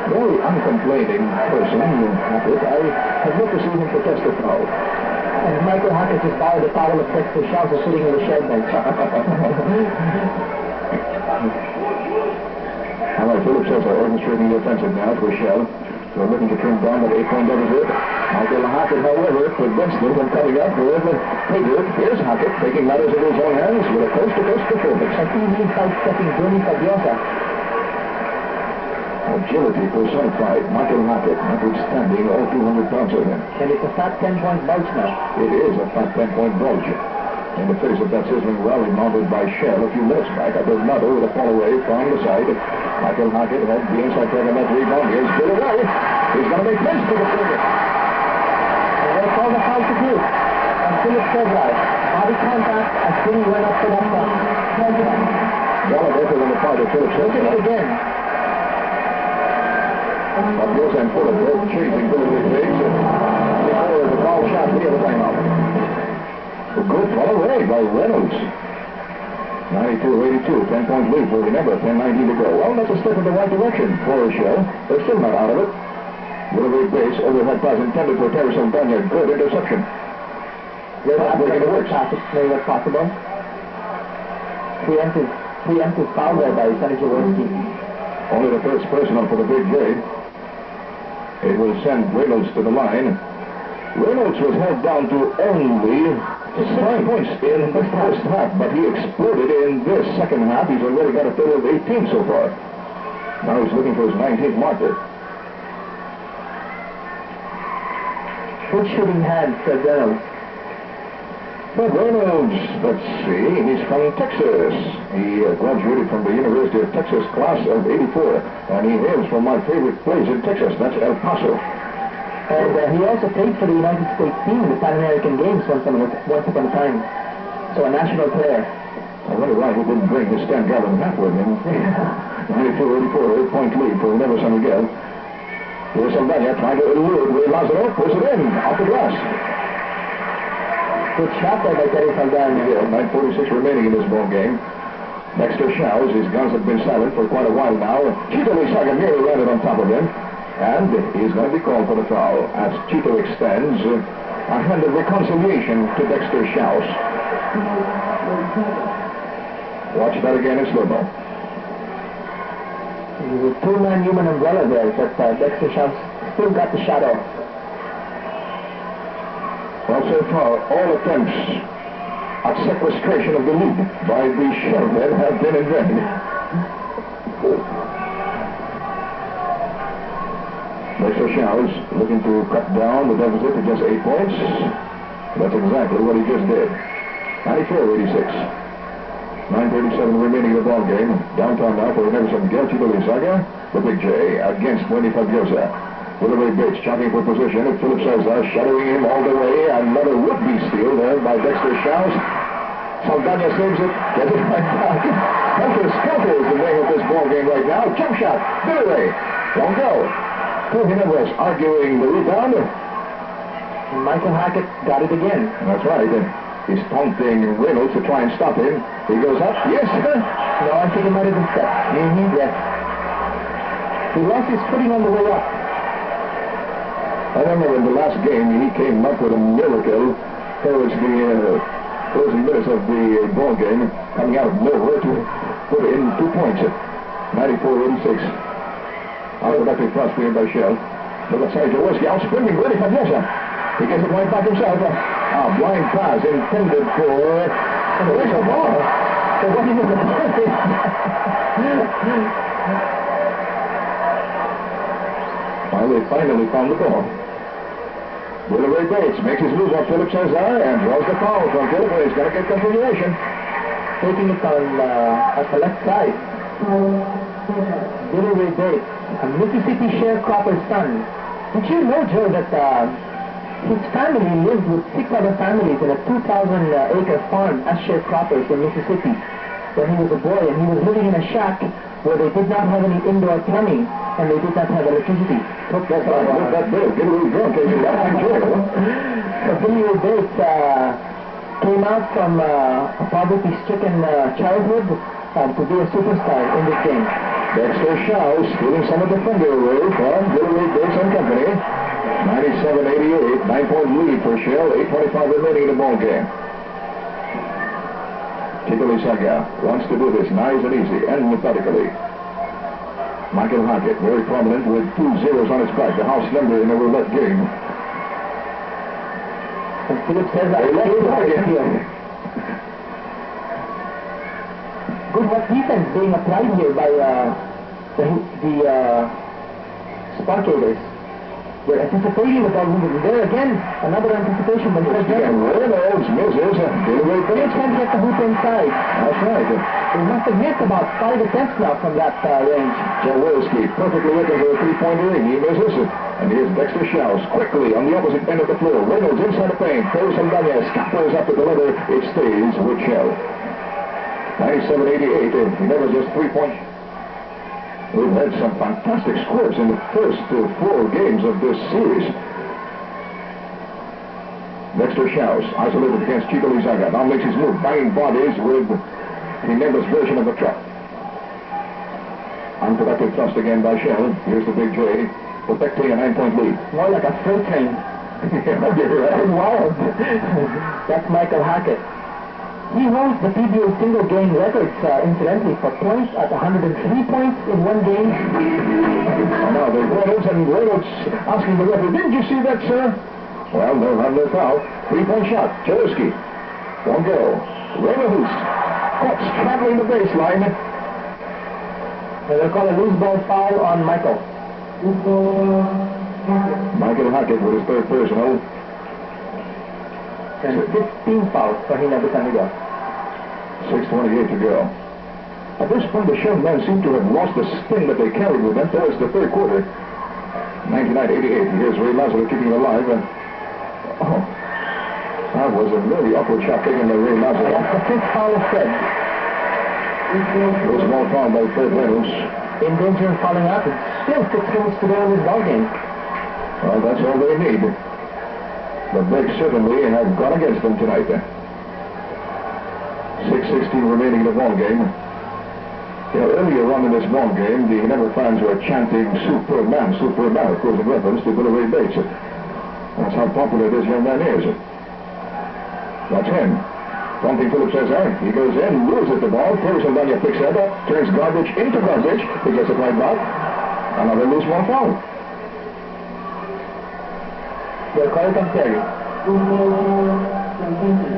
very uncomplaining person. I have yet to see him protest a foul. And Michael Hackett just borrowed the towel of Dexter Shouse sitting in the shed bench. All right, Phillips says they're orchestrating the offensive now for Shell. So looking to trim down that 8-point deficit. Michael Hackett, however, prevents them from coming up with Hager. Here's Hackett taking matters into his own hands with a coast-to-coast performance. A TV sidestepping Johnny Fabiosa. Agility personified. Michael Hackett, notwithstanding all 200 pounds of him. And it's a fat 10-point bulge now. It is a fat 10-point bulge. In the face of that sizzling rally mounted by Shell a few minutes back, a Bernardo with a fall away from the side. Michael Hackett had the inside track on that rebound. Here's Bill away. He's going to make this to the finger. And they call the foul to do. And Philip says that. Body contact as Billy went up to that front. Gallagher on the part of Philip says. Look at it again. Fabiosa and Fuller both chasing Billy Biggs. Before the foul shot, the other timeout. A good fall away by Reynolds. 92-82, 10-point lead for Ginebra, 10-19 to go. Well, that's a step in the right direction for Shell. They're still not out of it. Delivery base, overhead pass intended for Terry Saldana. Good interception. Good breaking the works. Maybe that's possible. Preemptive foul there by Sonny Jaworski. Only the first personal for the Big J. It will send Reynolds to the line. Reynolds was held down to only 6 points in the first half, but he exploded in this second half. He's already got a total of 18 so far. Now he's looking for his 19th marker. Good shooting hand, Fred Reynolds. Fred Reynolds, let's see, he's from Texas. He graduated from the University of Texas class of 84, and he hails from my favorite place in Texas, that's El Paso. And he also played for the United States team in the Pan American Games once upon a time. So a national player. I wonder why he didn't bring his Stan Gavin hat with him. 92-84, 8-point lead for Ginebra San Miguel. Here's Saldana trying to elude Ray Lazaro, puts it in, off the glass. Good shot there by Terry Saldana. Yeah, 9:46 remaining in this ball game. Dexter Shouse, his guns have been silent for quite a while now. Chito Lisaga nearly landed on top of him. And he's going to be called for the foul as Chito extends a hand of reconciliation to Dexter Shouse. Watch that again in slow-mo. There's a two-man human umbrella there, but Dexter Shouse still got the shot off. Well, so far, all attempts at sequestration of the lead by the Shellmen have been in vain. Dexter Shouse looking to cut down the deficit to just 8 points. That's exactly what he just did. 94-86. 9:37 remaining in the ball game. Downtown now for Ginebra San Miguel. Chito Lisaga, the Big J, against Wendy Fabiosa. Delivery Bates jockeying for position. And Philip Cesar shadowing him all the way. Another would-be steal there by Dexter Shouse. Saldana saves it. Gets it right back. Helter-skelter is the name of this ball game right now. Jump shot. Billy. Won't go. Two Ginebras arguing the rebound. Michael Hackett got it again. That's right. He's taunting Reynolds to try and stop him. He goes up. Yes. No, I think he might have been stepped. Yes. He lost his footing on the way up. I remember in the last game he came up with a miracle towards the closing minutes of the ball game, coming out of nowhere to put in 2 points. 94-86. Unproductive pass cleared by Shell. Look at Sonny Jaworski out-sprinting, ready for Fabiosa. He gets it right back himself. A blind pass intended for... Where's the ball? So what is it? They finally found the ball. Delivery Bates makes his move on Philip Cesar and draws the foul from Philip. He's going to get continuation. Taking it on at the left side. Delivery Bates, a Mississippi sharecropper's son. Did you know, Joe, that his family lived with 6 other families in a 2,000-acre farm as sharecroppers in Mississippi when he was a boy, and he was living in a shack where they did not have any indoor plumbing and they did not have electricity. That's right. Look that big. Get a little drunk. So Billy Bates came out from a poverty-stricken childhood to be a superstar in this game. Dexter Shaw stealing some of the thunder away from Ginebra Base and Company. 97-88, 9-point lead for Shell, 8:25 remaining in the ball game. Saga wants to do this nice and easy and methodically. Michael Hackett, very prominent with 2 zeros on his back, the house number in a roulette game. And Philip says that. Good work defense being applied here by the Sparkators. They're anticipating the ball movement. There again, another anticipation. But Reynolds misses. They can't get the hoop inside. That's right. They must have missed about 5 attempts now from that range. Jaworski perfectly looking for a three-pointer. He misses it. And here's Dexter Schaus quickly on the opposite end of the floor. Reynolds inside the paint. Throws some Daniel. Scappers up to the leather. It stays with Shell. 97-88. He never just 3-point. We've had some fantastic scores in the first 4 games of this series. Dexter Schaus, isolated against Chico Lizaga. Now makes his move, banging bodies with Ginebra's version of the truck. Unproductive thrust again by Shell. Here's the big J, protecting a 9-point lead. More like a freight train. You're right. Wild. That's Michael Hackett. He holds the PBA single game records, incidentally, for points at 103 points in one game. And now the Reynolds asking the referee, didn't you see that, sir? Well, they'll have no foul. 3-point shot. Jaworski won't go. Reynolds caught straddling the baseline. And they'll call a loose ball foul on Michael. Michael Hackett with his third personal. And 15 fouls for Ginebra San Miguel. 6:28 to go. At this point, the Shell men seem to have lost the spin that they carried with them towards the third quarter. 99-88. Here's Ray Lazaro keeping it alive. That was a very awkward shot taken by Ray Lazaro. That's the 5th foul of Fred. It was a small foul by Fred Reynolds. In danger of falling out. Still 6 minutes to go in this ball game. Well, that's all they need. The breaks certainly have gone against them tonight. 6:16 remaining in the ball game. You know, earlier on in this ball game, the Ginebra fans were chanting Superman, Superman, of course, in reference to Billy Ray Bates. That's how popular this young man is. That's him. Something Philip says, he goes in, loses the ball, throws him down, picks it up, turns garbage into garbage, he gets it right back. Another loose ball foul. They'll call it on Terry.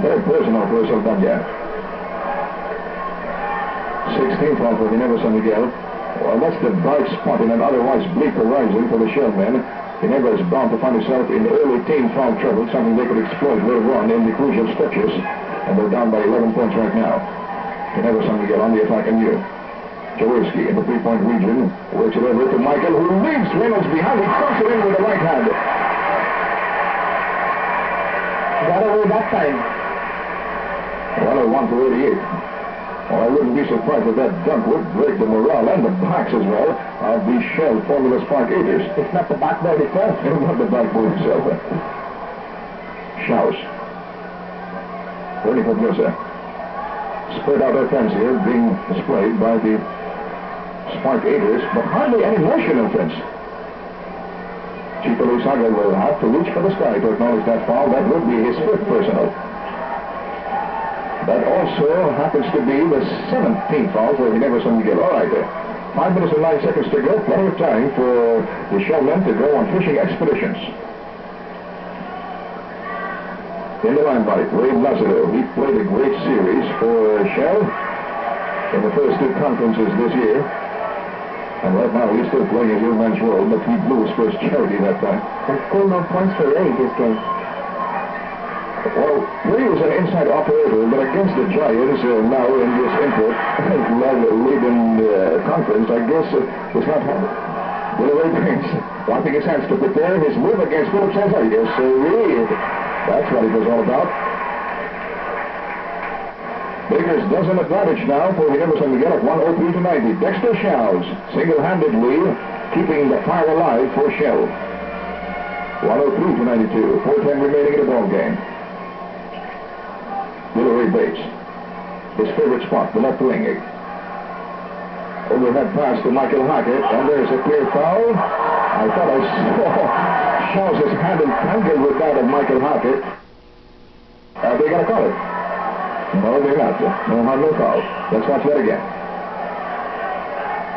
Very personal for Saldana. 16th foul for Ginebra San Miguel. Well, that's the bright spot in an otherwise bleak horizon for the Shell men. Ginebra is bound to find itself in early team foul trouble, something they could exploit later on in the crucial stretches. And they're down by 11 points right now. Ginebra San Miguel on the attack anew. Jaworski in the 3-point region. Works it over to Michael, who leaves Reynolds behind. He crosses it in with the right hand. Got away that time. Well, a 1-88. Well, I wouldn't be surprised if that dunk would break the morale and the backs as well of the Shell Formula Sparkators. It's not the backboard itself. It's not the backboard itself. Schaus. Ready for Biosa. Spread out offense here being displayed by the Sparkators, but hardly any motion offense. Chico Lizaga will have to reach for the sky to acknowledge that foul. That would be his 5th personal. That also happens to be the 17th foul for Ginebra San Miguel. All right, 5 minutes and 9 seconds to go. Plenty of time for the Shell men to go on fishing expeditions. In the limelight, Ray Lazaro. He played a great series for Shell in the first 2 conferences this year. And right now he's still playing a young man's role, but he blew his first charity that time. And still no points for Ray this game. Well, Ray was an inside operator, but against the Giants now in this import leading conference, I guess it's not happening. Billy Ray Prince wiping his hands to prepare his move against Philip Cesar. Yes, sir. That's what it was all about. Bakers does an advantage now for Ginebra San Miguel at 103-90. Dexter Schaus single-handedly keeping the fire alive for Shell. 103-92. 4:10 remaining in the ball game. Billy Ray Bates. His favorite spot, the left wing. overhead pass to Michael Hackett, and there's a clear foul. I thought I saw Charles' hand entangled with that of Michael Hackett. Are they going to call it? No, they're not. No harm, no foul. Let's watch that again.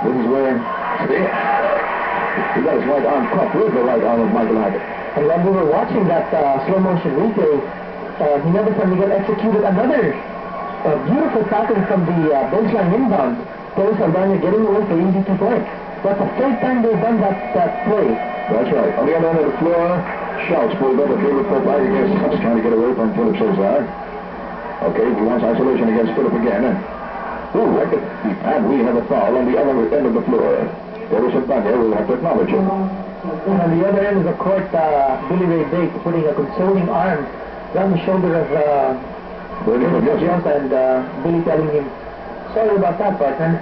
This is where, see, he got his right arm caught with the right arm of Michael Hackett. And when we were watching that slow motion replay, Ginebra San Miguel executed another beautiful tackle from the baseline inbound. Torres Aldana getting away for easy 2 points. That's the third time they've done that play. That's right. On the other end of the floor, Schultz pulled up a favorite foot back against Schultz, trying to get away from Philip Cesar. Okay, he wants isolation against Philip again. Ooh, and we have a foul on the other end of the floor. Torres Aldana will have to acknowledge it. And on the other end of the court, Billy Ray Bates putting a consoling arm around the shoulder of Bernie Jones, and Billy telling him, sorry about that, partner.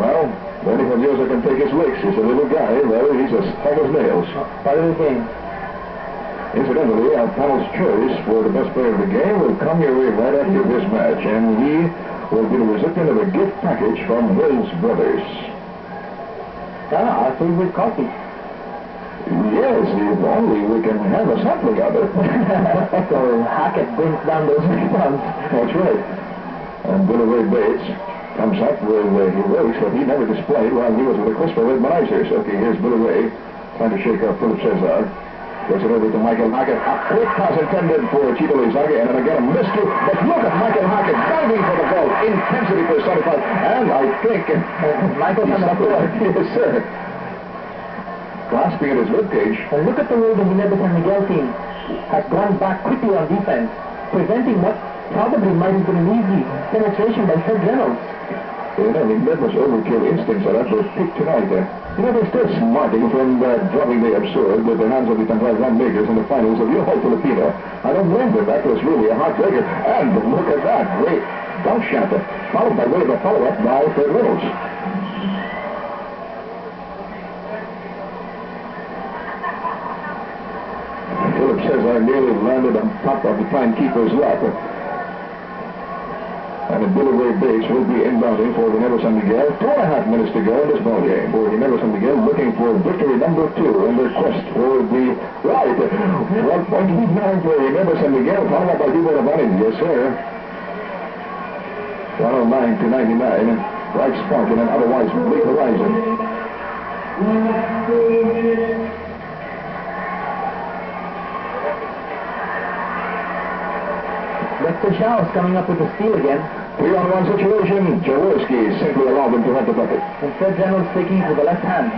Well, Bernie Jones can take his licks. He's a little guy, though he's as hard as nails. Part of the game. Incidentally, our panel's choice for the best player of the game will come your way right after this match, and he will be the recipient of a gift package from Wills Brothers. Our favorite coffee. Yes, if only we can have a sampling of it. So Hackett brings down those rebounds. That's right. And Billy Ray Bates comes up with heroics that he never displayed while he was with the Crystal Redmanizers. Okay, here's Billy Ray trying to shake up Philip Cesar. Gets it over to Michael Hackett. A quick pass intended for Chito Lizaga, and then again a mystery. But look at Michael Hackett diving for the ball. Intensity personified. And I think Michael's on the floor. Yes, sir. Grasping at his ribcage. And look at the way the Ginebra San Miguel team has gone back quickly on defense, preventing what probably might have been an easy penetration by Fred Reynolds. You know, Ginebra's overkill instincts are at their peak tonight. You know, they're still smarting from dropping the absurd with the hands of the Tantal run makers in the finals of the All Filipino. I don't blame them. That was really a heartbreaker. And look at that. Great dunk shot. Followed by way of a follow-up by Fred Reynolds. Philip Cesar nearly landed on top of the timekeeper's lap. And Billy Ray Bates will be inbounding for Ginebra San Miguel. 2.5 minutes to go in this ballgame for Ginebra San Miguel, looking for victory number 2 in their quest for the right. 1 point lead now for Ginebra San Miguel, followed up by Divo Rabanin. Yes, sir. 109 to 99. Bright spark in an otherwise bleak horizon. Dexter Shaw's coming up with a steal again. 3-on-1 situation. Jaworski simply allowed him to have the bucket. And Fred Reynolds taking it with the left hand.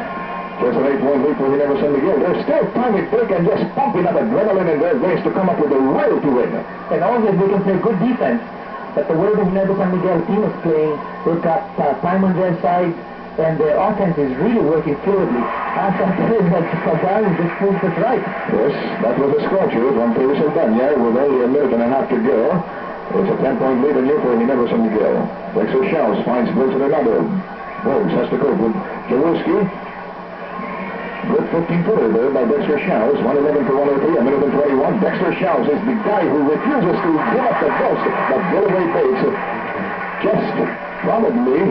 Just an 8-point lead for Ginebra San Miguel. There's still time at break and just pumping up adrenaline in their veins to come up with a will to win. And always they can play good defense. But the way the Ginebra San Miguel team is playing, they've got time on their side, and their offense is really working fluidly. As I said, that Fabari just proves it right. Yes, that was a scorcher from Torres Aldana with only a minute and a half to go. It's a 10-point lead in for Ginebra San Miguel. Dexter Schaus finds Wilson Ronaldo. Bogues has to cope with Jaworski. Good 15-footer there by Dexter Schaus. 111 for 103, a minute and 21. Dexter Schaus is the guy who refuses to give up the ghost. But Billy Ray Bates just probably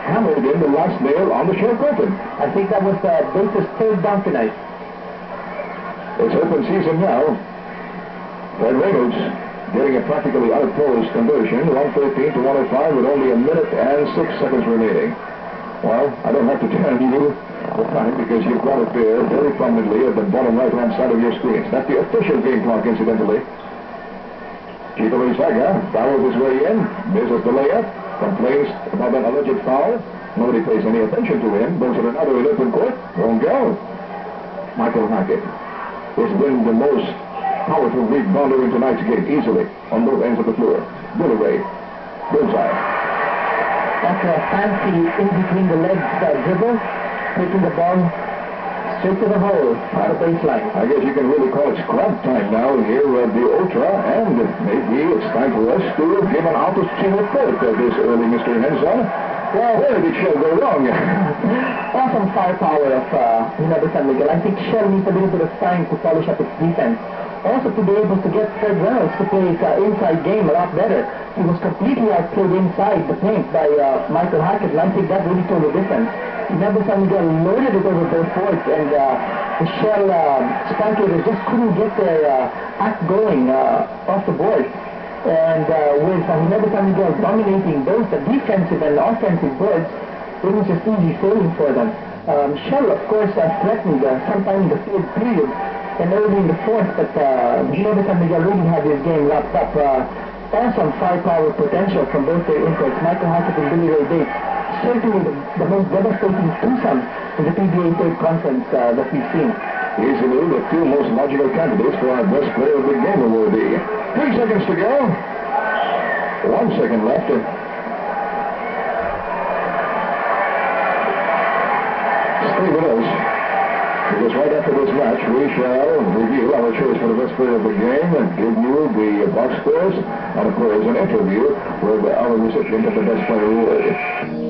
hammered in the last nail on the short curtain. I think that was Bates' third down tonight. It's open season now. Fred Reynolds getting a practically out-of-post conversion, 113 to 105 with only a minute and 6 seconds remaining. Well, I don't have to tell you the time because you've got it there very prominently at the bottom right-hand side of your screens. That's the official game clock, incidentally. Chito Lizaga barrels his way in, misses the layup, complains about an alleged foul. Nobody pays any attention to him. Goes to another in open court, won't go. Michael Hackett has been the most powerful rebounder in tonight's game, easily, on both ends of the floor. Billy Ray, bullseye. That's a fancy in-between the legs dribble, taking the ball straight to the hole on the baseline. I guess you can really call it scrub time now here at the Ultra, and maybe it's time for us to give an opportune report of this early Mr. Henson. Well, where did Shell go wrong? Awesome firepower of Ginebra San Miguel. I think Shell needs a little bit of time to polish up its defense. Also to be able to get Fred Reynolds to play his inside game a lot better. He was completely outplayed inside the paint by Michael Hackett, and I think that really told the difference. Ginebra San Miguel loaded it over both boards, and the Shell Sparklaters just couldn't get their act going off the board. And with Ginebra San Miguel dominating both the defensive and offensive boards, it was just easy sailing for them. Shell, of course, threatened sometime in the third period and early in the fourth, but Ginebra San Miguel really had his game wrapped up. Awesome firepower potential from both their imports, Michael Hackett and Billy Ray Bates. Certainly the most devastating twosome in the PBA third conference that we've seen. Easily the two most logical candidates for our best player of the game award. 3 seconds to go. 1 second left. Stay with us, because right after this match we shall review our choice for the best player of the game and give you the box scores and of course an interview with our recipient of the best player award.